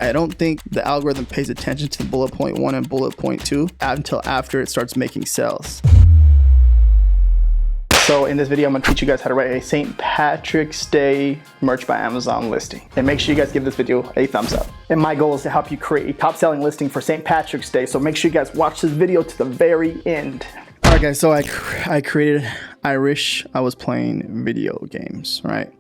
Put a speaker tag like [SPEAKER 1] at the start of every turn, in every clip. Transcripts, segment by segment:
[SPEAKER 1] I don't think the algorithm pays attention to bullet point 1 and bullet point 2 until after it starts making sales. So in this video, I'm gonna teach you guys how to write a St. Patrick's Day merch by Amazon listing. And make sure you guys give this video a thumbs up. And my goal is to help you create a top selling listing for St. Patrick's Day. So make sure you guys watch this video to the very end. All right guys, so I created Irish. I was playing video games, right?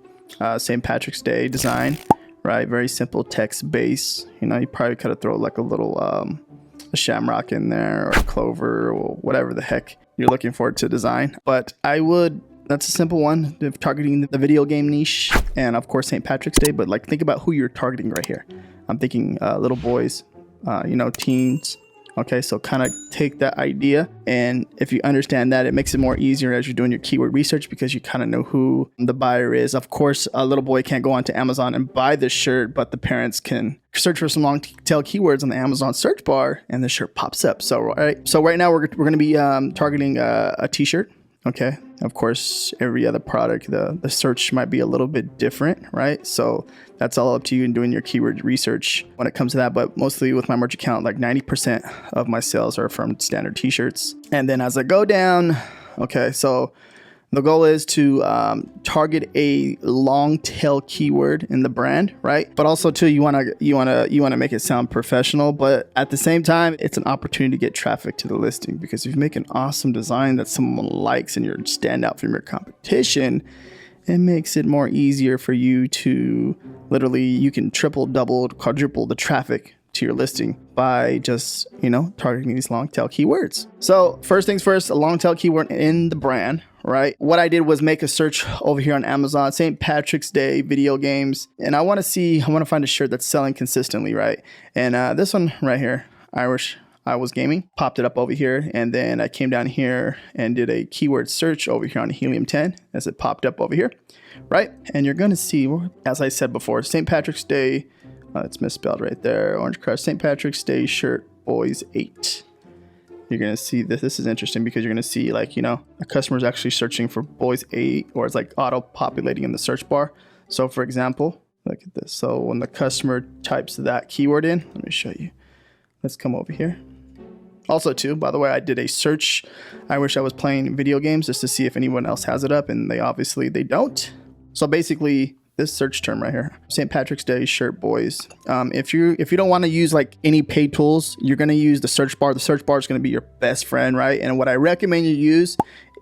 [SPEAKER 1] St. Patrick's Day design, right? Very simple text base. You know, you probably could have thrown like a little a shamrock in there or a clover or whatever the heck you're looking for to design. But that's a simple one, targeting the video game niche and of course St. Patrick's Day. But like, think about who you're targeting right here. I'm thinking little boys, you know, teens. Okay, so kind of take that idea, and if you understand that, it makes it more easier as you're doing your keyword research because you kind of know who the buyer is. Of course, a little boy can't go onto Amazon and buy this shirt, but the parents can search for some long tail keywords on the Amazon search bar, and the shirt pops up. So right now we're going to be targeting a t-shirt. Okay, of course, every other product, the search might be a little bit different, right? So that's all up to you in doing your keyword research when it comes to that. But mostly with my merch account, like 90% of my sales are from standard t-shirts. And then as I go down, okay, so the goal is to target a long tail keyword in the brand, right? But also too, you wanna make it sound professional, but at the same time, it's an opportunity to get traffic to the listing, because if you make an awesome design that someone likes and you're stand out from your competition, it makes it more easier for you to you can triple, double, quadruple the traffic to your listing by just, you know, targeting these long tail keywords. So first things first, a long tail keyword in the brand, right? What I did was make a search over here on Amazon, St. Patrick's Day video games. And I want to find a shirt that's selling consistently, right? And this one right here, Irish, I was gaming, popped it up over here. And then I came down here and did a keyword search over here on Helium 10 as it popped up over here, right? And you're going to see, as I said before, St. Patrick's Day, it's misspelled right there, Orange Crush, St. Patrick's Day shirt, boys 8. You're going to see this. This is interesting because you're going to see, like, you know, a customer is actually searching for boys 8, or it's like auto populating in the search bar. So for example, look at this. So when the customer types that keyword in, let me show you. Let's come over here. Also too, by the way, I did a search. I wish I was playing video games just to see if anyone else has it up, and they don't. So basically, this search term right here, St. Patrick's Day shirt, boys. If you don't want to use like any paid tools, you're going to use the search bar. The search bar is going to be your best friend, right? And what I recommend you use,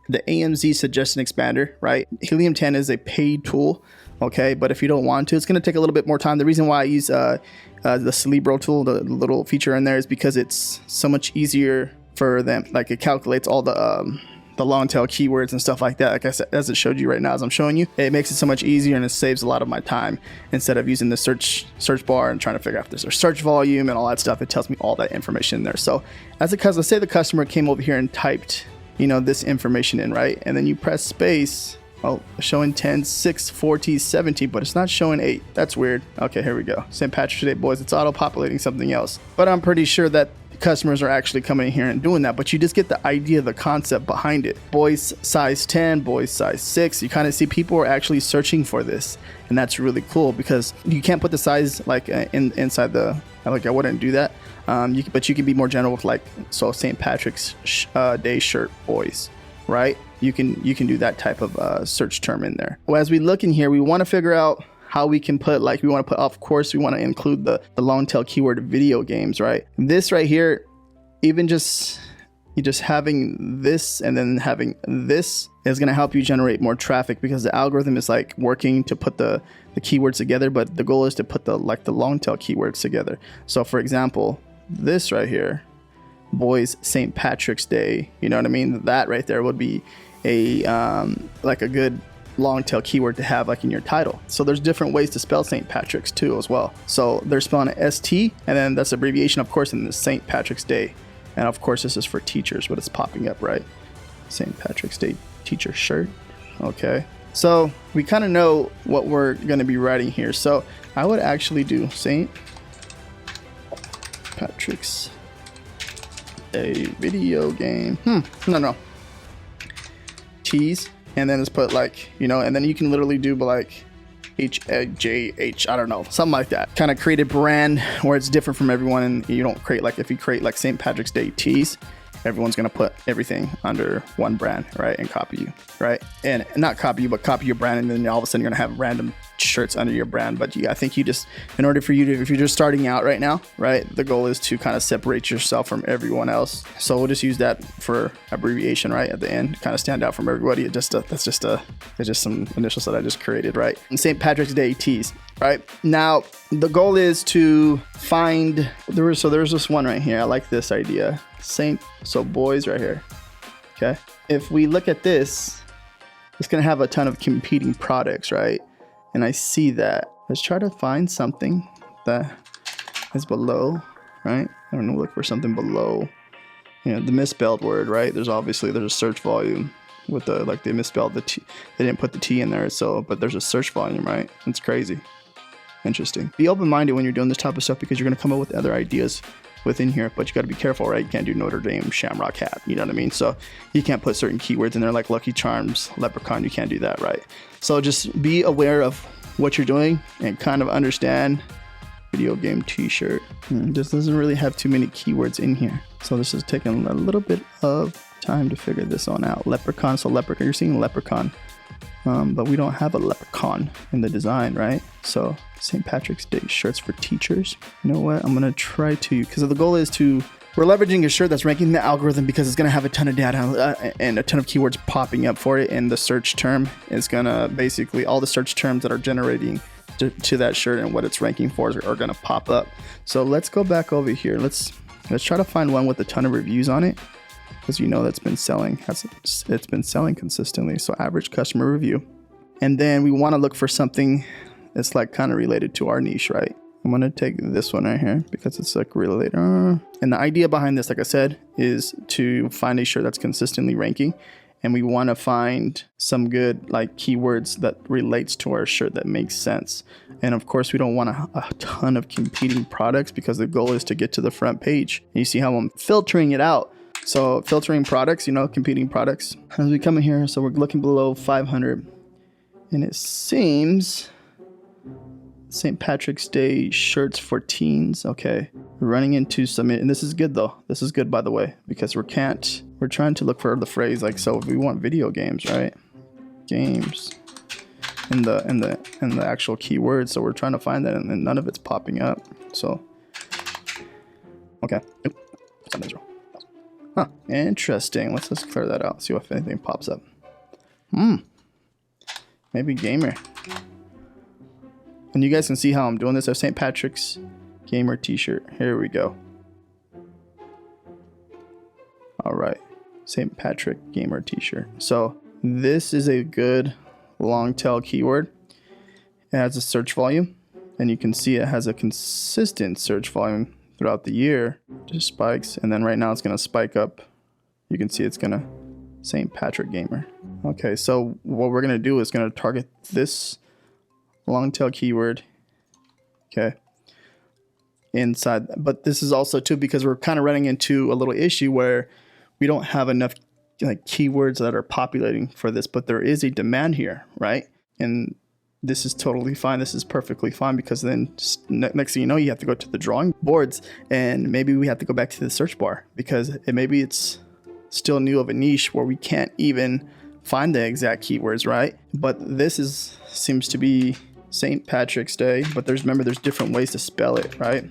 [SPEAKER 1] the AMZ suggestion expander, right? Helium 10 is a paid tool, okay? But if you don't want to, it's going to take a little bit more time. The reason why I use the Cerebro tool, the little feature in there, is because it's so much easier for them. Like, it calculates all the long tail keywords and stuff like that. Like I said, as it showed you right now, as I'm showing you, it makes it so much easier, and it saves a lot of my time instead of using the search bar and trying to figure out if there's a search volume and all that stuff. It tells me all that information in there. So let's say the customer came over here and typed, you know, this information in, right? And then you press space. Oh, showing 10, 6, 40, 70, but it's not showing 8. That's weird. Okay, here we go. St. Patrick's Day, boys. It's auto-populating something else. But I'm pretty sure that customers are actually coming in here and doing that, but you just get the idea, the concept behind it. Boys size 10, boys size 6. You kind of see people are actually searching for this, and that's really cool because you can't put the size like inside the, like I wouldn't do that. But you can be more general with, like, so St. Patrick's Day shirt, boys, right? You can do that type of search term in there. Well, as we look in here, we want to figure out how we can put, like, of course, we want to include the long tail keyword video games, right? This right here, even just having this and then having this is going to help you generate more traffic, because the algorithm is like working to put the keywords together, but the goal is to put the long tail keywords together. So for example, this right here, boys St. Patrick's Day, you know what I mean? That right there would be a like a good long tail keyword to have, like, in your title. So there's different ways to spell St. Patrick's too as well. So they're spelling it ST, and then that's abbreviation, of course, in the St. Patrick's Day. And of course, this is for teachers, but it's popping up, right? St. Patrick's Day teacher shirt. Okay. So we kind of know what we're going to be writing here. So I would actually do St. Patrick's Day video game. No. Tease. And then just put, like, you know, and then you can literally do like HJH, I don't know, something like that. Kind of create a brand where it's different from everyone, and you don't create like, if you create like St. Patrick's Day tees, everyone's gonna put everything under one brand, right? And copy you, right? And not copy you, but copy your brand, and then all of a sudden you're gonna have random shirts under your brand. But I think you just, in order for you to, if you're just starting out right now, right, the goal is to kind of separate yourself from everyone else. So we'll just use that for abbreviation, right, at the end, kind of stand out from everybody. It's just some initials that I just created, right? And St. Patrick's Day tees, right? Now the goal is to find, there's this one right here. I like this idea. So boys right here. Okay, if we look at this, it's gonna have a ton of competing products, right? And I see that. Let's try to find something that is below, right? I'm gonna look for something below, you know, the misspelled word, right? There's a search volume with the, like, they misspelled the T. They didn't put the T in there, so, but there's a search volume, right? It's crazy. Interesting. Be open-minded when you're doing this type of stuff, because you're gonna come up with other ideas within here, but you got to be careful, right? You can't do Notre Dame Shamrock hat, you know what I mean? So you can't put certain keywords in there like Lucky Charms, Leprechaun. You can't do that, right? So just be aware of what you're doing and kind of understand. Video game t-shirt, this doesn't really have too many keywords in here, so this is taking a little bit of time to figure this one out. Leprechaun, so leprechaun, you're seeing leprechaun, but we don't have a leprechaun in the design, right? So St. Patrick's Day shirts for teachers. You know what? I'm gonna try to, because the goal is to, we're leveraging a shirt that's ranking the algorithm, because it's gonna have a ton of data and a ton of keywords popping up for it, and the search term is gonna basically, all the search terms that are generating to that shirt and what it's ranking for are gonna pop up. So let's go back over here. Let's try to find one with a ton of reviews on it, because you know that's been selling, it's been selling consistently. So average customer review, and then we want to look for something that's like kind of related to our niche, right? I'm gonna take this one right here because it's like related. And the idea behind this, like I said, is to find a shirt that's consistently ranking, and we want to find some good like keywords that relates to our shirt that makes sense. And of course, we don't want a ton of competing products, because the goal is to get to the front page. And you see how I'm filtering it out. So filtering products, you know, competing products. As we come in here, so we're looking below 500, and it seems St. Patrick's Day shirts for teens. Okay, we're running into some, and this is good though. This is good, by the way, because we're trying to look for the phrase, like, so if we want video games, right? Games in the actual keyword. So we're trying to find that, and none of it's popping up. So okay. Huh, interesting. Let's just clear that out. See if anything pops up. Maybe gamer. And you guys can see how I'm doing this. I have St. Patrick's gamer t-shirt. Here we go. All right, St. Patrick gamer t-shirt. So this is a good long tail keyword. It has a search volume, and you can see it has a consistent search volume throughout the year. Just spikes, and then right now it's gonna spike up. You can see it's gonna St. Patrick gamer. Okay, so what we're gonna do is gonna target this long tail keyword, okay, inside. But this is also too, because we're kind of running into a little issue where we don't have enough like keywords that are populating for this, but there is a demand here, right? And this is totally fine. This is perfectly fine, because then next thing you know, you have to go to the drawing boards, and maybe we have to go back to the search bar, because maybe it's still new of a niche where we can't even find the exact keywords, right? But this seems to be St. Patrick's Day, but remember there's different ways to spell it, right?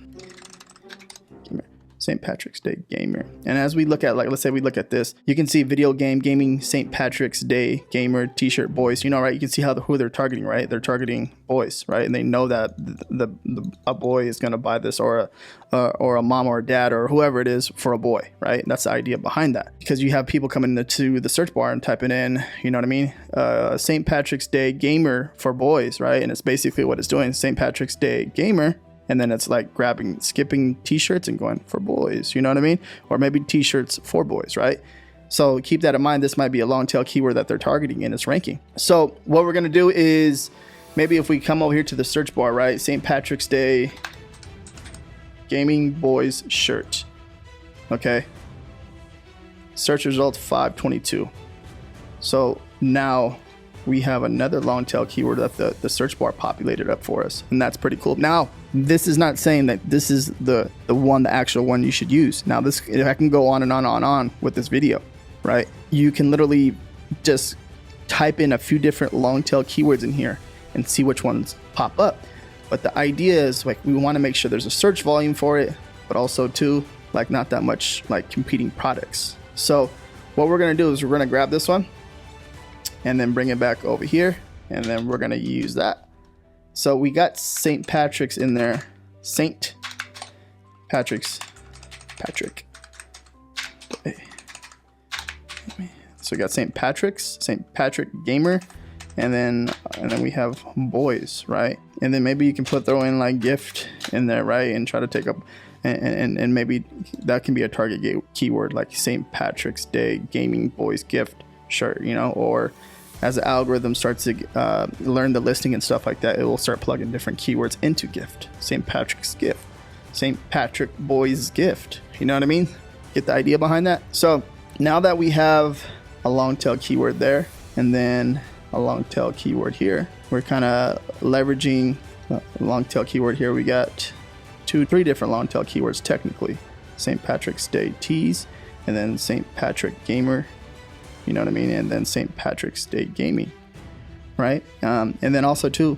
[SPEAKER 1] St. Patrick's Day gamer. And as we look at, like, let's say we look at this, you can see video game gaming St. Patrick's Day gamer t-shirt boys, you know, right? You can see who they're targeting, right? They're targeting boys, right? And they know that a boy is going to buy this, or a mom or a dad or whoever it is, for a boy, right? And that's the idea behind that, because you have people coming into the search bar and typing in, you know what I mean? St. Patrick's Day gamer for boys, right? And it's basically what it's doing, St. Patrick's Day gamer. And then it's like skipping t-shirts and going for boys, you know what I mean? Or maybe t-shirts for boys, right? So keep that in mind. This might be a long tail keyword that they're targeting in its ranking. So what we're going to do is, maybe if we come over here to the search bar, right? St. Patrick's Day gaming boys shirt. Okay. Search results 522. So now we have another long tail keyword that the search bar populated up for us, and that's pretty cool. Now, this is not saying that this is the actual one you should use. Now, this, I can go on and on with this video, right? You can literally just type in a few different long tail keywords in here and see which ones pop up. But the idea is, like, we want to make sure there's a search volume for it, but also too, like, not that much like competing products. So what we're going to do is we're going to grab this one and then bring it back over here, and then we're going to use that. So we got St. Patrick's in there. St. Patrick's. Patrick. So we got St. Patrick's, St. Patrick Gamer, and then we have boys, right? And then maybe you can throw in like gift in there, right? And try to take up, and maybe that can be a target keyword, like St. Patrick's Day Gaming Boys Gift shirt, you know, or as the algorithm starts to learn the listing and stuff like that, it will start plugging different keywords into gift. St. Patrick's gift, St. Patrick Boys Gift. You know what I mean? Get the idea behind that? So now that we have a long tail keyword there, and then a long tail keyword here, we're kind of leveraging a long tail keyword here. We got 3 different long tail keywords technically. St. Patrick's Day Tees, and then St. Patrick Gamer, you know what I mean? And then St. Patrick's Day Gaming, right? And then also too,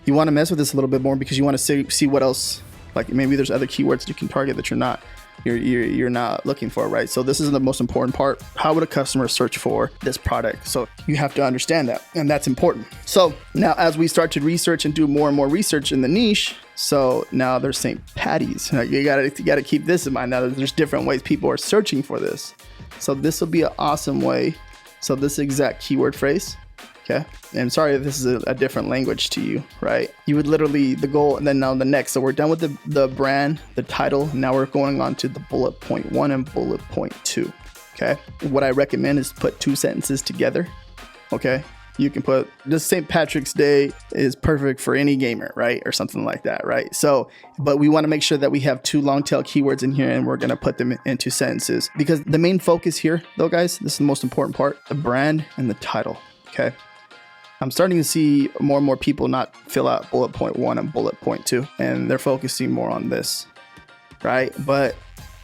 [SPEAKER 1] you want to mess with this a little bit more because you want to see what else, like maybe there's other keywords you can target that you're not looking for, right? So this is the most important part. How would a customer search for this product? So you have to understand that, and that's important. So now as we start to research and do more and more research in the niche, so now there's St. Patty's. You gotta keep this in mind. Now there's different ways people are searching for this. So this will be an awesome way. So this exact keyword phrase, okay? And sorry if this is a different language to you, right? You would literally, the goal, and then now the next. So we're done with the brand, the title. Now we're going on to the bullet point 1 and bullet point 2, okay? What I recommend is put 2 sentences together, okay? You can put, this St. Patrick's Day is perfect for any gamer, right? Or something like that, right? So, but we want to make sure that we have 2 long tail keywords in here, and we're going to put them into sentences, because the main focus here though, guys, this is the most important part, the brand and the title, okay? I'm starting to see more and more people not fill out bullet point 1 and bullet point 2, and they're focusing more on this, right? But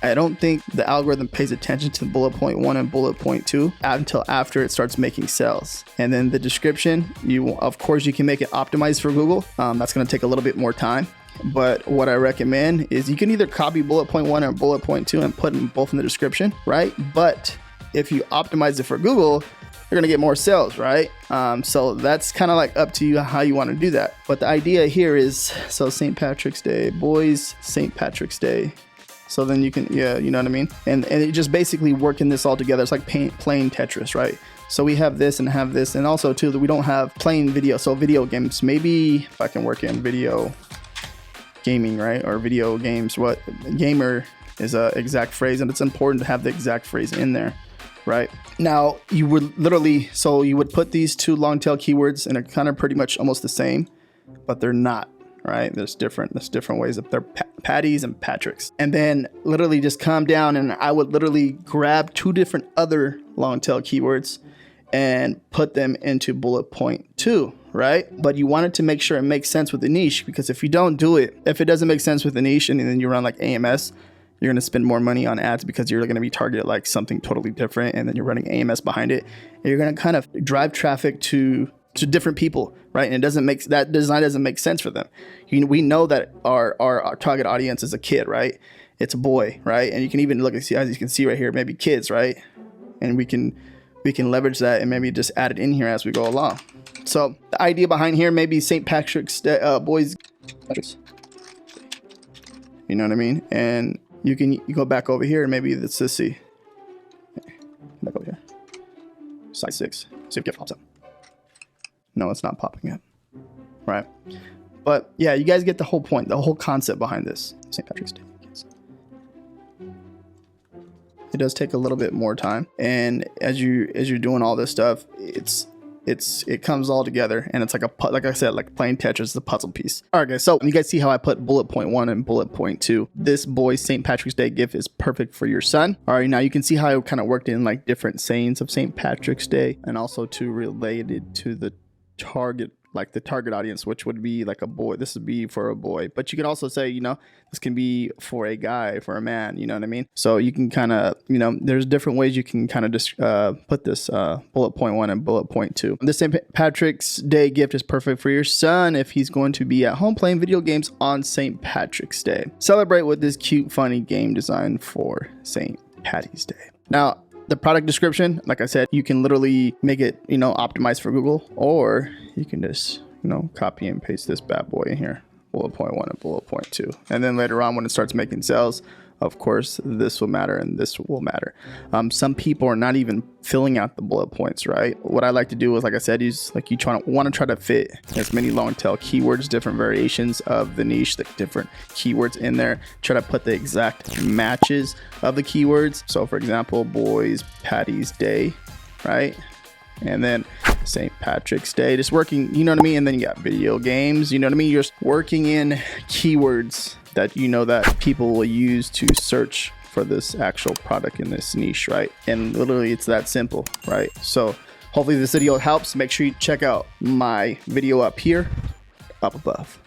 [SPEAKER 1] I don't think the algorithm pays attention to bullet point 1 and bullet point 2 until after it starts making sales. And then the description, of course you can make it optimized for Google. That's going to take a little bit more time. But what I recommend is you can either copy bullet point 1 or bullet point 2 and put them both in the description, right? But if you optimize it for Google, you're gonna get more sales, right? So that's kind of like up to you how you want to do that. But the idea here is, so St. Patrick's Day, boys, St. Patrick's Day. So then you can, yeah, you know what I mean? And it just basically working this all together. It's like playing Tetris, right? So we have this and have this, and also too that we don't have playing video. So video games, maybe if I can work in video gaming, right? Or video games, what gamer is a exact phrase, and it's important to have the exact phrase in there, right? Now you would literally, so you would put these 2 long tail keywords, and they're kind of pretty much almost the same, but they're not. Right? There's different ways of, they're Patties and Patrick's. And then literally just come down, and I would literally grab 2 different other long tail keywords and put them into bullet point 2, right? But you wanted to make sure it makes sense with the niche, because if you don't do it, if it doesn't make sense with the niche and then you run like AMS, you're going to spend more money on ads because you're going to be targeted like something totally different, and then you're running AMS behind it, and you're going to kind of drive traffic to different people, right? And it doesn't make, that design doesn't make sense for them. We know that our target audience is a kid, right? It's a boy, right? And you can even look and see, as you can see right here, maybe kids, right? And we can leverage that and maybe just add it in here as we go along. So the idea behind here, maybe St. Patrick's boys, you know what I mean? And you go back over here, and maybe let's just see, back over here, size 6, see if gift pops up. No, it's not popping up, right? But yeah, you guys get the whole point, the whole concept behind this. St. Patrick's Day. It does take a little bit more time, and as you're doing all this stuff, it comes all together, and it's like I said, like playing Tetris, the puzzle piece. All right, guys. So you guys see how I put bullet point 1 and bullet point 2. This boy's St. Patrick's Day gift is perfect for your son. All right, now you can see how I kind of worked in like different sayings of St. Patrick's Day, and also related to the target, like the target audience, which would be like a boy. This would be for a boy, but you can also say, you know, this can be for a guy, for a man, you know what I mean? So you can kind of, you know, there's different ways you can kind of just put this bullet point 1 and bullet point 2. This St. Patrick's Day gift is perfect for your son if he's going to be at home playing video games on St. Patrick's Day. Celebrate with this cute, funny game design for St. Patty's Day. Now, the product description, like I said, you can literally make it, you know, optimized for Google, or you can just, you know, copy and paste this bad boy in here, bullet point 1 and bullet point 2. And then later on when it starts making sales, of course, this will matter and this will matter. Some people are not even filling out the bullet points, right? What I like to do is, like I said, is like you want to try to fit as many long tail keywords, different variations of the niche, the different keywords in there. Try to put the exact matches of the keywords. So for example, boys, Patty's Day, right? And then St. Patrick's Day, just working, you know what I mean? And then you got video games, you know what I mean? You're just working in keywords that you know that people will use to search for this actual product in this niche, right? And literally it's that simple, right? So hopefully this video helps. Make sure you check out my video up here, up above.